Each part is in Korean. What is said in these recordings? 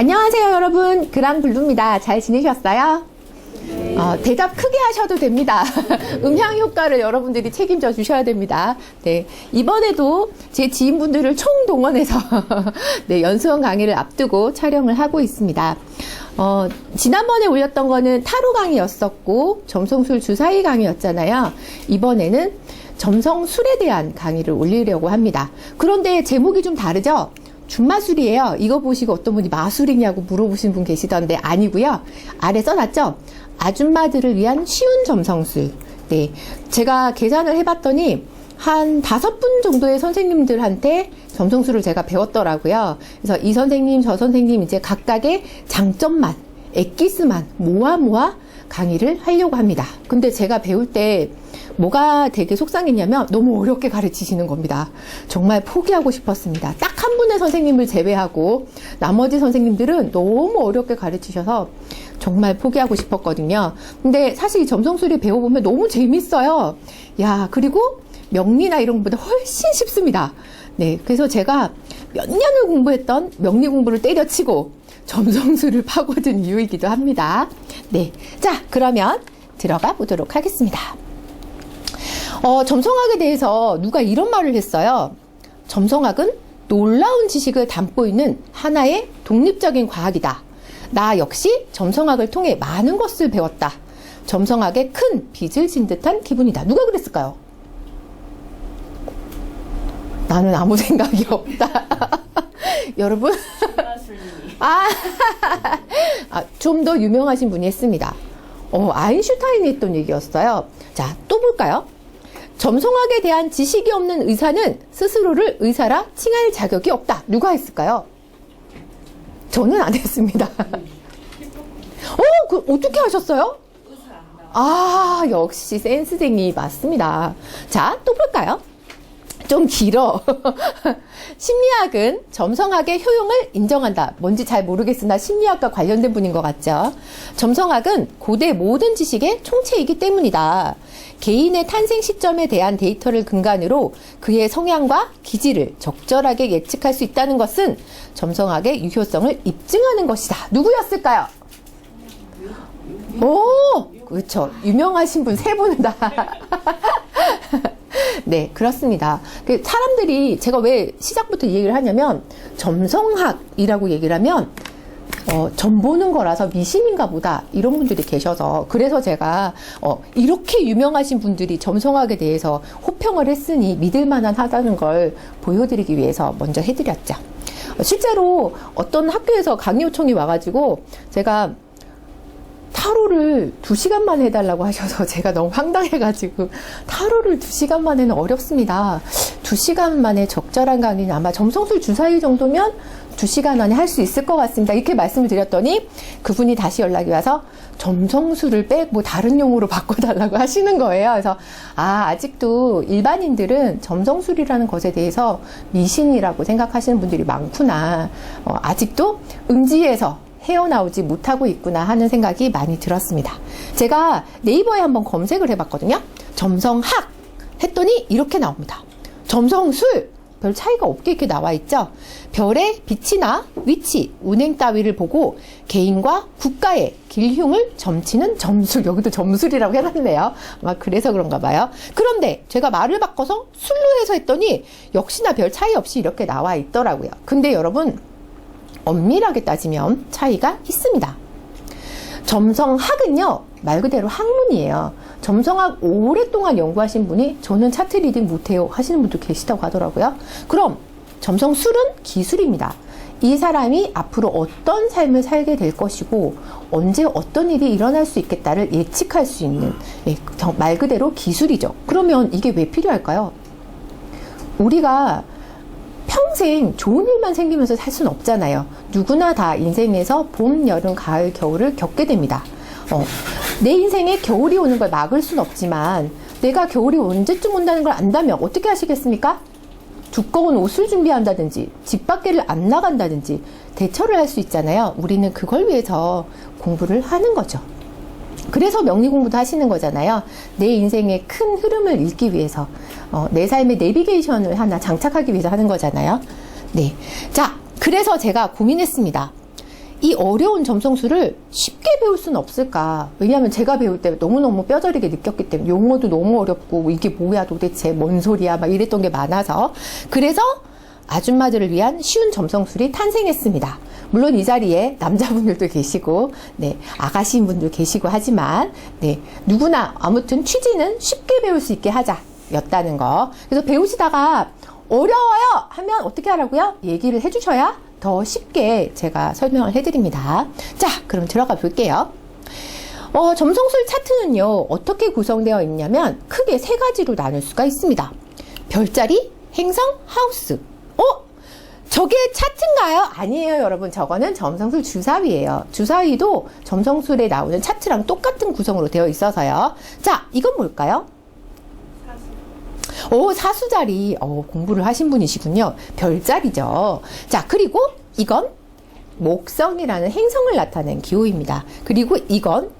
안녕하세요 여러분, 그랑블루입니다. 잘 지내셨어요? 대답 크게 하셔도 됩니다. 음향 효과를 여러분들이 책임져 주셔야 됩니다. 네, 이번에도 제 지인분들을 총동원해서 네, 연수원 강의를 앞두고 촬영을 하고 있습니다. 지난번에 올렸던 거는 타로 강의였었고 점성술 주사위 강의였잖아요. 이번에는 점성술에 대한 강의를 올리려고 합니다. 그런데 제목이 좀 다르죠? 준마술이에요. 이거 보시고 어떤 분이 마술이냐고 물어보신 분 계시던데 아니고요. 아래 써놨죠? 아줌마들을 위한 쉬운 점성술. 네, 제가 계산을 해봤더니 한 5분 정도의 선생님들한테 점성술을 제가 배웠더라고요. 그래서 이 선생님, 저 선생님 이제 각각의 장점만, 엑기스만 모아 강의를 하려고 합니다. 근데 제가 배울 때 뭐가 되게 속상했냐면 너무 어렵게 가르치시는 겁니다. 정말 포기하고 싶었습니다. 딱 한 분의 선생님을 제외하고 나머지 선생님들은 너무 어렵게 가르치셔서 정말 포기하고 싶었거든요. 근데 사실 이 점성술이 배워보면 너무 재밌어요. 야, 그리고 명리나 이런 것보다 훨씬 쉽습니다. 네, 그래서 제가 몇 년을 공부했던 명리 공부를 때려치고 점성술을 파고든 이유이기도 합니다. 네, 자, 그러면 들어가 보도록 하겠습니다. 점성학에 대해서 누가 이런 말을 했어요. 점성학은 놀라운 지식을 담고 있는 하나의 독립적인 과학이다. 나 역시 점성학을 통해 많은 것을 배웠다. 점성학에 큰 빚을 진 듯한 기분이다. 누가 그랬을까요? 나는 아무 생각이 없다. 여러분? 좀 더 유명하신 분이 했습니다. 아인슈타인이 했던 얘기였어요. 자, 또 볼까요? 점성학에 대한 지식이 없는 의사는 스스로를 의사라 칭할 자격이 없다. 누가 했을까요? 저는 안 했습니다. 어떻게 하셨어요? 역시 센스쟁이 맞습니다. 자, 또 볼까요? 좀 길어. 심리학은 점성학의 효용을 인정한다. 뭔지 잘 모르겠으나 심리학과 관련된 분인 것 같죠. 점성학은 고대 모든 지식의 총체이기 때문이다. 개인의 탄생 시점에 대한 데이터를 근간으로 그의 성향과 기질을 적절하게 예측할 수 있다는 것은 점성학의 유효성을 입증하는 것이다. 누구였을까요? 그렇죠. 유명하신 분 3분 다. 네, 그렇습니다. 사람들이 제가 왜 시작부터 이 얘기를 하냐면 점성학이라고 얘기를 하면 점 보는 거라서 미신인가 보다 이런 분들이 계셔서 그래서 제가 이렇게 유명하신 분들이 점성학에 대해서 호평을 했으니 믿을 만한 하다는 걸 보여드리기 위해서 먼저 해드렸죠. 실제로 어떤 학교에서 강의 요청이 와가지고 제가 타로를 2시간 만에 해달라고 하셔서 제가 너무 황당해가지고 타로를 2시간 만에는 어렵습니다. 2시간 만에 적절한 강의는 아마 점성술 주사위 정도면 2시간 안에 할 수 있을 것 같습니다. 이렇게 말씀을 드렸더니 그분이 다시 연락이 와서 점성술을 빼고 다른 용어로 바꿔달라고 하시는 거예요. 그래서 아직도 일반인들은 점성술이라는 것에 대해서 미신이라고 생각하시는 분들이 많구나. 아직도 음지에서 헤어나오지 못하고 있구나 하는 생각이 많이 들었습니다. 제가 네이버에 한번 검색을 해봤거든요. 점성학 했더니 이렇게 나옵니다. 점성술 별 차이가 없게 이렇게 나와 있죠. 별의 빛이나 위치, 운행 따위를 보고 개인과 국가의 길흉을 점치는 점술. 여기도 점술이라고 해놨네요. 아마 그래서 그런가 봐요. 그런데 제가 말을 바꿔서 술로 해서 했더니 역시나 별 차이 없이 이렇게 나와 있더라고요. 근데 여러분 엄밀하게 따지면 차이가 있습니다. 점성학은요, 말 그대로 학문이에요. 점성학 오랫동안 연구하신 분이 저는 차트 리딩 못해요 하시는 분도 계시다고 하더라고요. 그럼 점성술은 기술입니다. 이 사람이 앞으로 어떤 삶을 살게 될 것이고 언제 어떤 일이 일어날 수 있겠다를 예측할 수 있는 말 그대로 기술이죠. 그러면 이게 왜 필요할까요? 우리가 평생 좋은 일만 생기면서 살 수는 없잖아요. 누구나 다 인생에서 봄, 여름, 가을, 겨울을 겪게 됩니다. 내 인생에 겨울이 오는 걸 막을 수는 없지만 내가 겨울이 언제쯤 온다는 걸 안다면 어떻게 하시겠습니까? 두꺼운 옷을 준비한다든지 집 밖에를 안 나간다든지 대처를 할 수 있잖아요. 우리는 그걸 위해서 공부를 하는 거죠. 그래서 명리 공부도 하시는 거잖아요. 내 인생의 큰 흐름을 읽기 위해서 내 삶의 내비게이션을 하나 장착하기 위해서 하는 거잖아요. 네, 자, 그래서 제가 고민했습니다. 이 어려운 점성술을 쉽게 배울 수는 없을까? 왜냐하면 제가 배울 때 너무너무 뼈저리게 느꼈기 때문에 용어도 너무 어렵고 이게 뭐야 도대체 뭔 소리야 막 이랬던 게 많아서 그래서 아줌마들을 위한 쉬운 점성술이 탄생했습니다. 물론 이 자리에 남자분들도 계시고 네, 아가씨인 분들 계시고 하지만 네, 누구나 아무튼 취지는 쉽게 배울 수 있게 하자였다는 거. 그래서 배우시다가 어려워요 하면 어떻게 하라고요? 얘기를 해주셔야 더 쉽게 제가 설명을 해드립니다. 자, 그럼 들어가 볼게요. 점성술 차트는요, 어떻게 구성되어 있냐면 크게 세 가지로 나눌 수가 있습니다. 별자리, 행성, 하우스. 저게 차트인가요? 아니에요, 여러분. 저거는 점성술 주사위예요. 주사위도 점성술에 나오는 차트랑 똑같은 구성으로 되어 있어서요. 자, 이건 뭘까요? 사수자리. 공부를 하신 분이시군요. 별자리죠. 자, 그리고 이건 목성이라는 행성을 나타낸 기호입니다. 그리고 이건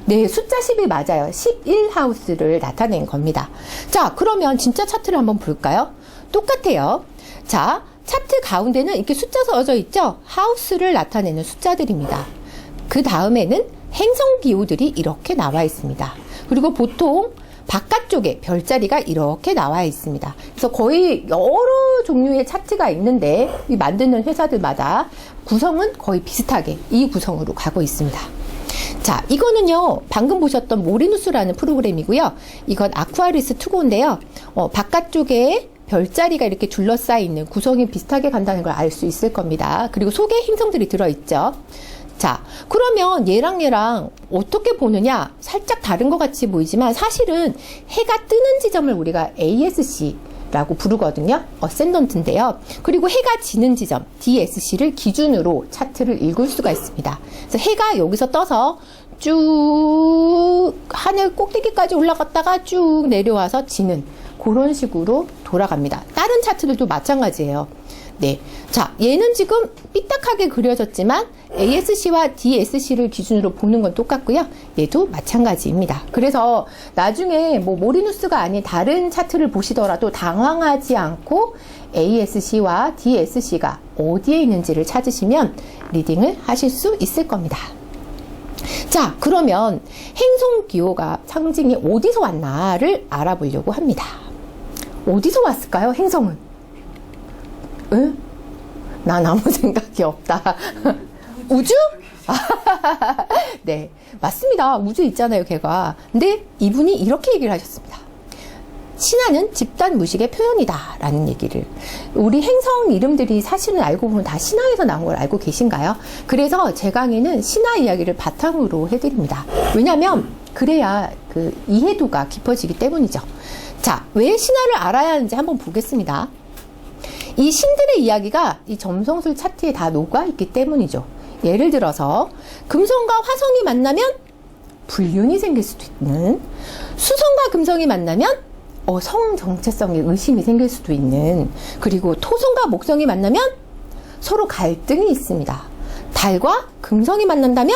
네, 숫자 10이 맞아요. 11하우스를 나타낸 겁니다. 자, 그러면 진짜 차트를 한번 볼까요? 똑같아요. 자, 차트 가운데는 이렇게 숫자 써져 있죠? 하우스를 나타내는 숫자들입니다. 그 다음에는 행성 기호들이 이렇게 나와 있습니다. 그리고 보통 바깥쪽에 별자리가 이렇게 나와 있습니다. 그래서 거의 여러 종류의 차트가 있는데 이 만드는 회사들마다 구성은 거의 비슷하게 이 구성으로 가고 있습니다. 자, 이거는요, 방금 보셨던 모리누스라는 프로그램이고요. 이건 아쿠아리스 투고인데요. 바깥쪽에 별자리가 이렇게 둘러싸여 있는 구성이 비슷하게 간다는 걸 알 수 있을 겁니다. 그리고 속에 행성들이 들어있죠. 자, 그러면 얘랑 어떻게 보느냐? 살짝 다른 것 같이 보이지만 사실은 해가 뜨는 지점을 우리가 ASC라고 부르거든요. 어센던트인데요. 그리고 해가 지는 지점 DSC를 기준으로 차트를 읽을 수가 있습니다. 그래서 해가 여기서 떠서 쭉 하늘 꼭대기까지 올라갔다가 쭉 내려와서 지는 그런 식으로 돌아갑니다. 다른 차트들도 마찬가지예요. 네. 자, 얘는 지금 삐딱하게 그려졌지만 ASC와 DSC를 기준으로 보는 건 똑같고요. 얘도 마찬가지입니다. 그래서 나중에 뭐 모리누스가 아닌 다른 차트를 보시더라도 당황하지 않고 ASC와 DSC가 어디에 있는지를 찾으시면 리딩을 하실 수 있을 겁니다. 자, 그러면 행성 기호가 상징이 어디서 왔나를 알아보려고 합니다. 어디서 왔을까요? 행성은? 응? 난 아무 생각이 없다. 우주? 네, 맞습니다. 우주 있잖아요, 걔가. 근데 이분이 이렇게 얘기를 하셨습니다. 신화는 집단 무식의 표현이다 라는 얘기를. 우리 행성 이름들이 사실은 알고 보면 다 신화에서 나온 걸 알고 계신가요? 그래서 제 강의는 신화 이야기를 바탕으로 해드립니다. 왜냐하면 그래야 그 이해도가 깊어지기 때문이죠. 자, 왜 신화를 알아야 하는지 한번 보겠습니다. 이 신들의 이야기가 이 점성술 차트에 다 녹아있기 때문이죠. 예를 들어서 금성과 화성이 만나면 불륜이 생길 수도 있는, 수성과 금성이 만나면 성 정체성에 의심이 생길 수도 있는, 그리고 토성과 목성이 만나면 서로 갈등이 있습니다. 달과 금성이 만난다면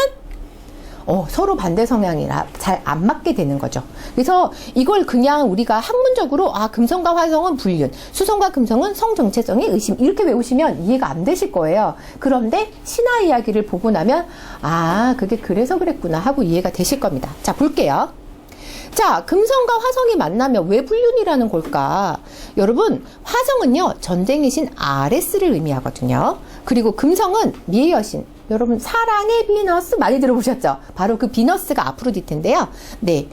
서로 반대 성향이라 잘 안 맞게 되는 거죠. 그래서 이걸 그냥 우리가 학문적으로 금성과 화성은 불륜, 수성과 금성은 성 정체성의 의심 이렇게 외우시면 이해가 안 되실 거예요. 그런데 신화 이야기를 보고 나면 그게 그래서 그랬구나 하고 이해가 되실 겁니다. 자, 볼게요. 자, 금성과 화성이 만나면 왜 불륜이라는 걸까? 여러분, 화성은요, 전쟁의 신 아레스를 의미하거든요. 그리고 금성은 미의 여신, 여러분 사랑의 비너스 많이 들어보셨죠? 바로 그 비너스가 아프로디테인데요. 네,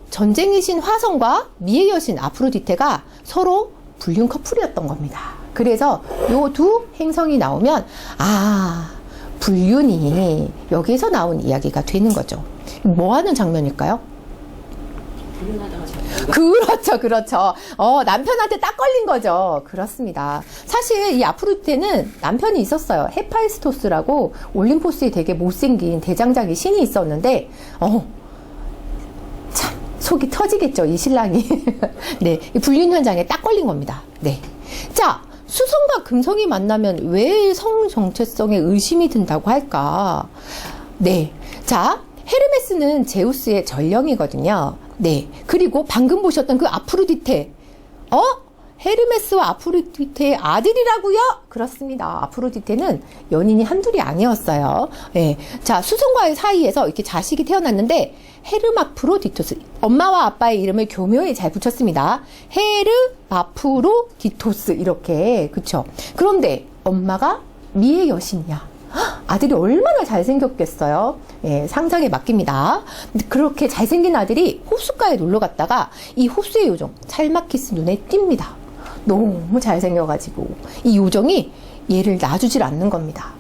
전쟁의 신 화성과 미의 여신 아프로디테가 서로 불륜 커플이었던 겁니다. 그래서 요 두 행성이 나오면 불륜이 여기에서 나온 이야기가 되는 거죠. 뭐 하는 장면일까요? 그렇죠. 남편한테 딱 걸린 거죠. 그렇습니다. 사실 이 아프로디테는 남편이 있었어요. 헤파이스토스라고 올림포스에 되게 못생긴 대장장이 신이 있었는데, 참 속이 터지겠죠, 이 신랑이. 네, 이 불륜 현장에 딱 걸린 겁니다. 네. 자, 수성과 금성이 만나면 왜 성 정체성에 의심이 든다고 할까? 네. 자, 헤르메스는 제우스의 전령이거든요. 네. 그리고 방금 보셨던 그 아프로디테, 헤르메스와 아프로디테의 아들이라고요? 그렇습니다. 아프로디테는 연인이 한둘이 아니었어요. 예. 자, 수송과의 사이에서 이렇게 자식이 태어났는데 헤르마프로디토스, 엄마와 아빠의 이름을 교묘히 잘 붙였습니다. 헤르마프로디토스 이렇게, 그쵸? 그런데 엄마가 미의 여신이야. 아들이 얼마나 잘생겼겠어요. 예, 상상에 맡깁니다. 근데 그렇게 잘생긴 아들이 호숫가에 놀러 갔다가 이 호수의 요정 찰마키스 눈에 띕니다. 너무 잘생겨가지고 이 요정이 얘를 놔주질 않는 겁니다.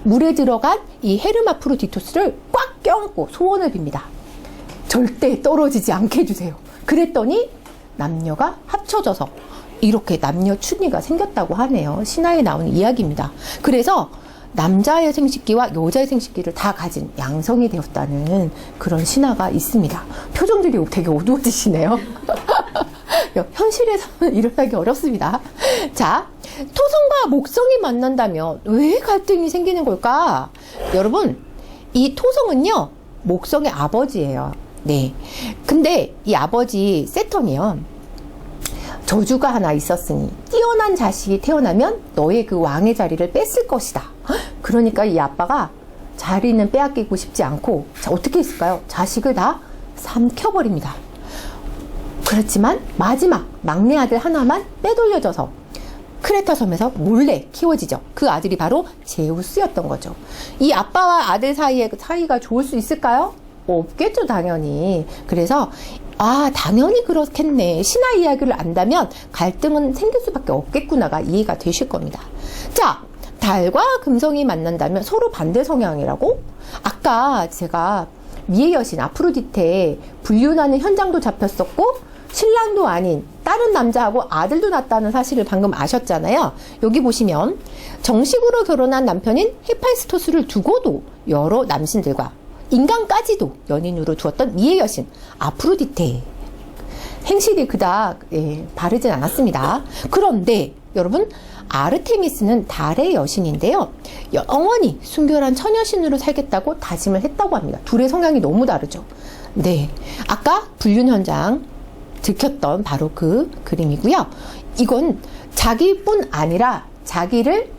물에 들어간 이 헤르마프로디토스를 꽉 껴안고 소원을 빕니다. 절대 떨어지지 않게 해주세요. 그랬더니 남녀가 합쳐져서 이렇게 남녀 추니가 생겼다고 하네요. 신화에 나오는 이야기입니다. 그래서 남자의 생식기와 여자의 생식기를 다 가진 양성이 되었다는 그런 신화가 있습니다. 표정들이 되게 어두워지시네요. 현실에서는 일어나기 어렵습니다. 자, 토성과 목성이 만난다면 왜 갈등이 생기는 걸까? 여러분, 이 토성은요, 목성의 아버지예요. 네. 근데 이 아버지 세턴이요, 저주가 하나 있었으니 뛰어난 자식이 태어나면 너의 그 왕의 자리를 뺐을 것이다. 그러니까 이 아빠가 자리는 빼앗기고 싶지 않고, 자, 어떻게 했을까요? 자식을 다 삼켜버립니다. 그렇지만 마지막 막내 아들 하나만 빼돌려져서 크레타 섬에서 몰래 키워지죠. 그 아들이 바로 제우스였던 거죠. 이 아빠와 아들 사이의 사이가 좋을 수 있을까요? 없겠죠, 당연히. 그래서 당연히 그렇겠네. 신화 이야기를 안다면 갈등은 생길 수밖에 없겠구나가 이해가 되실 겁니다. 자, 달과 금성이 만난다면 서로 반대 성향이라고? 아까 제가 미의 여신 아프로디테 불륜하는 현장도 잡혔었고 신랑도 아닌 다른 남자하고 아들도 낳았다는 사실을 방금 아셨잖아요. 여기 보시면 정식으로 결혼한 남편인 헤파이스토스를 두고도 여러 남신들과 인간까지도 연인으로 두었던 미의 여신 아프로디테, 행실이 그닥 바르진 않았습니다. 그런데 여러분, 아르테미스는 달의 여신인데요, 영원히 순결한 처녀신으로 살겠다고 다짐을 했다고 합니다. 둘의 성향이 너무 다르죠. 네, 아까 불륜 현장 들켰던 바로 그 그림이고요. 이건 자기뿐 아니라 자기를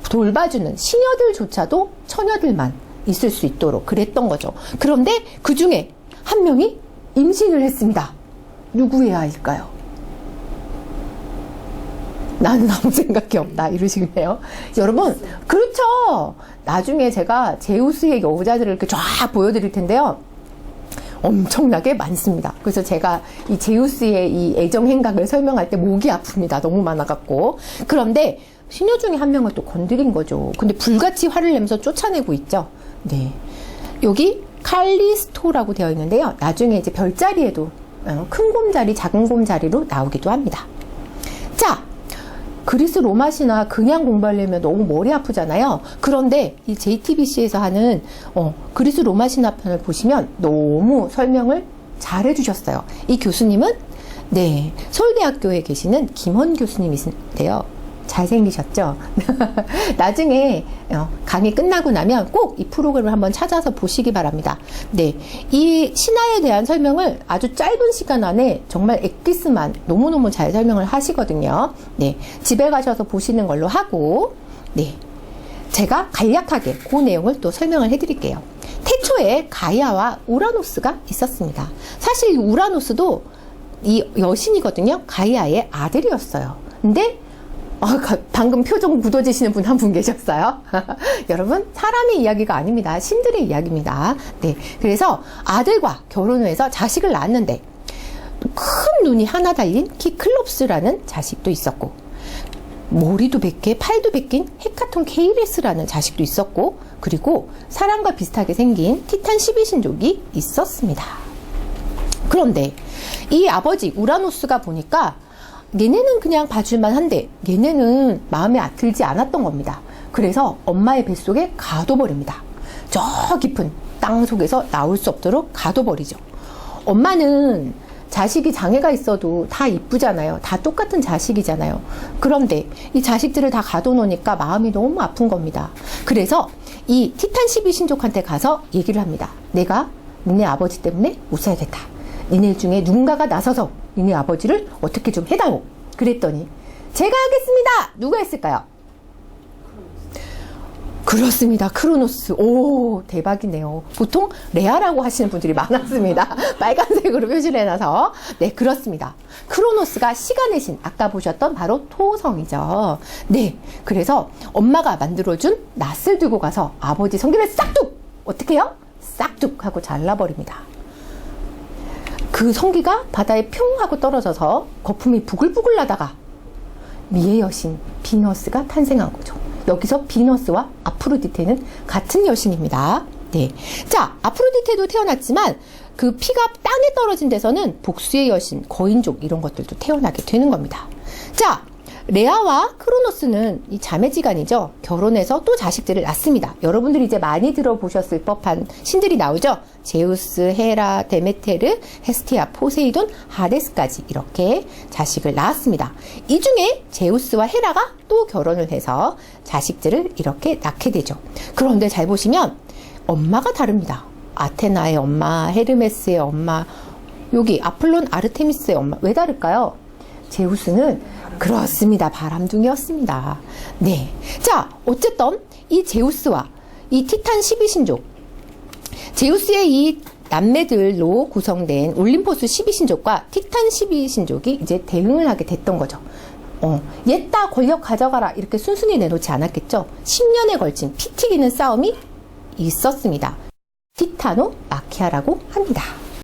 돌봐주는 시녀들조차도 처녀들만 있을 수 있도록 그랬던 거죠. 그런데 그 중에 한 명이 임신을 했습니다. 누구의 아이일까요? 나는 아무 생각이 없다 이러시네요. 여러분, 그렇죠. 나중에 제가 제우스의 여자들을 이렇게 쫙 보여드릴 텐데요, 엄청나게 많습니다. 그래서 제가 이 제우스의 이 애정 행각을 설명할 때 목이 아픕니다. 너무 많아갖고. 그런데 시녀 중에 한 명을 또 건드린 거죠. 근데 불같이 화를 내면서 쫓아내고 있죠. 네. 여기 칼리스토라고 되어 있는데요, 나중에 이제 별자리에도 큰 곰자리, 작은 곰자리로 나오기도 합니다. 자, 그리스 로마 신화 그냥 공부하려면 너무 머리 아프잖아요. 그런데 이 JTBC에서 하는 그리스 로마 신화 편을 보시면 너무 설명을 잘 해주셨어요. 이 교수님은 서울대학교에 계시는 김헌 교수님이신데요. 잘생기셨죠? 나중에 강의 끝나고 나면 꼭 이 프로그램을 한번 찾아서 보시기 바랍니다. 네, 이 신화에 대한 설명을 아주 짧은 시간 안에 정말 엑기스만 너무너무 잘 설명을 하시거든요. 네, 집에 가셔서 보시는 걸로 하고, 네, 제가 간략하게 그 내용을 또 설명을 해드릴게요. 태초에 가이아와 우라노스가 있었습니다. 사실 우라노스도 이 여신이거든요. 가이아의 아들이었어요. 근데 방금 표정 굳어지시는 분 한 분 계셨어요. 여러분, 사람의 이야기가 아닙니다. 신들의 이야기입니다. 네, 그래서 아들과 결혼을 해서 자식을 낳았는데 큰 눈이 하나 달린 키클롭스라는 자식도 있었고, 머리도 100개, 팔도 100개인 헤카톤 케이레스라는 자식도 있었고, 그리고 사람과 비슷하게 생긴 티탄 12신족이 있었습니다. 그런데 이 아버지 우라노스가 보니까 얘네는 그냥 봐줄만 한데 얘네는 마음에 들지 않았던 겁니다. 그래서 엄마의 뱃속에 가둬버립니다. 저 깊은 땅 속에서 나올 수 없도록 가둬버리죠. 엄마는 자식이 장애가 있어도 다 이쁘잖아요. 다 똑같은 자식이잖아요. 그런데 이 자식들을 다 가둬놓으니까 마음이 너무 아픈 겁니다. 그래서 이 티탄 12신족한테 가서 얘기를 합니다. 내가 니네 아버지 때문에 못 살겠다. 니네 중에 누군가가 나서서 니네 아버지를 어떻게 좀 해다오. 그랬더니 제가 하겠습니다. 누가 했을까요? 그렇습니다. 크로노스. 오, 대박이네요. 보통 레아라고 하시는 분들이 많았습니다. 빨간색으로 표시를 해놔서. 네, 그렇습니다. 크로노스가 시간의 신, 아까 보셨던 바로 토성이죠. 네, 그래서 엄마가 만들어준 낫을 들고 가서 아버지 성기를 싹둑! 어떻게 해요? 싹둑 하고 잘라버립니다. 그 성기가 바다에 평 하고 떨어져서 거품이 부글부글 나다가 미의 여신 비너스가 탄생한 거죠. 여기서 비너스와 아프로디테는 같은 여신입니다. 네. 자, 아프로디테도 태어났지만 그 피가 땅에 떨어진 데서는 복수의 여신, 거인족 이런 것들도 태어나게 되는 겁니다. 자, 레아와 크로노스는 이 자매지간이죠. 결혼해서 또 자식들을 낳습니다. 여러분들이 이제 많이 들어보셨을 법한 신들이 나오죠. 제우스, 헤라, 데메테르, 헤스티아, 포세이돈, 하데스까지 이렇게 자식을 낳았습니다. 이 중에 제우스와 헤라가 또 결혼을 해서 자식들을 이렇게 낳게 되죠. 그런데 잘 보시면 엄마가 다릅니다. 아테나의 엄마, 헤르메스의 엄마, 여기 아폴론 아르테미스의 엄마. 왜 다를까요? 제우스는 그렇습니다. 바람둥이였습니다. 네. 자, 어쨌든 이 제우스와 이 티탄 12신족, 제우스의 이 남매들로 구성된 올림포스 12신족과 티탄 12신족이 이제 대응을 하게 됐던 거죠. 옛다 권력 가져가라 이렇게 순순히 내놓지 않았겠죠. 10년에 걸친 피 튀기는 싸움이 있었습니다. 티타노 마키아라고 합니다.